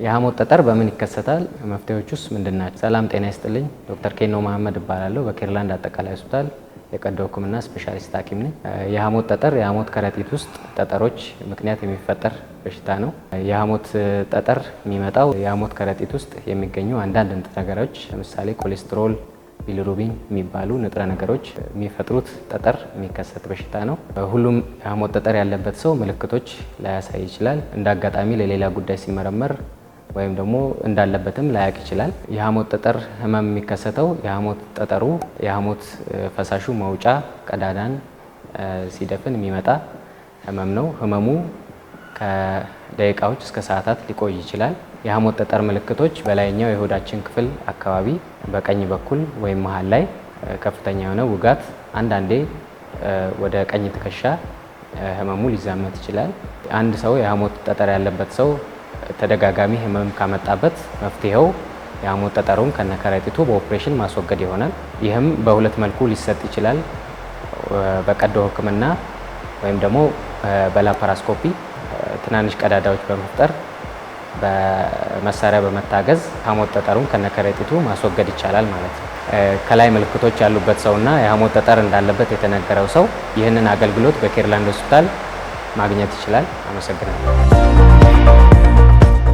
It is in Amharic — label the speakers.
Speaker 1: የሐሞት ጠጠር በምን ይከሰታል? መፍትሄዎቹስ ምንድናቸው? ሰላም ጤና ይስጥልኝ። ዶክተር ኬኖ መሐመድ እባላለሁ። በኬርላንድ አጠቃላይ ሆስፒታል የቀዶ ሕክምና ስፔሻሊስት ሐኪም ነኝ። የሐሞት ጠጠር የሐሞት ከረጢት ውስጥ ጠጠሮች ምክንያት የሚፈጠር በሽታ ነው። የሐሞት ጠጠር የሚመጣው የሐሞት ከረጢት ውስጥ የሚገኙ አንዳንድ ንጥረ ነገሮች ለምሳሌ ኮሌስትሮል፣ ቢሊሩቢን የሚባሉ ንጥረ ነገሮች የሚፈጥሩት ጠጠር የሚከሰት በሽታ ነው። ሁሉም የሐሞት ጠጠር ያለበት ሰው ምልክቶች ላያሳይ ይችላል። እንደ አጋጣሚ ለሌላ ጉዳይ ሲመረመር ወይም ደግሞ እንዳለበትም ላያቅ ይችላል። የሐሞት ጠጠር ህመም የሚከሰተው የሐሞት ጠጠሩ የሐሞት ፈሳሹ መውጫ ቀዳዳን ሲደፍን የሚመጣ ህመም ነው። ህመሙ ከደቂቃዎች እስከ ሰዓታት ሊቆይ ይችላል። የሐሞት ጠጠር ምልክቶች በላይኛው የሆዳችን ክፍል አካባቢ በቀኝ በኩል ወይም መሃል ላይ ከፍተኛ የሆነ ውጋት፣ አንዳንዴ ወደ ቀኝ ትከሻ ህመሙ ሊዛመት ይችላል። አንድ ሰው የሐሞት ጠጠር ያለበት ሰው ተደጋጋሚ ህመም ካመጣበት መፍትሄው የሐሞት ጠጠሩን ከነከረጢቱ በኦፕሬሽን ማስወገድ ይሆናል። ይህም በሁለት መልኩ ሊሰጥ ይችላል። በቀዶ ሕክምና ወይም ደግሞ በላፓራስኮፒ ትናንሽ ቀዳዳዎች በመፍጠር በመሳሪያ በመታገዝ ሐሞት ጠጠሩን ከነከረጢቱ ማስወገድ ይቻላል ማለት ነው። ከላይ ምልክቶች ያሉበት ሰውና የሐሞት ጠጠር እንዳለበት የተነገረው ሰው ይህንን አገልግሎት በኬርላንድ ሆስፒታል ማግኘት ይችላል። አመሰግናለሁ።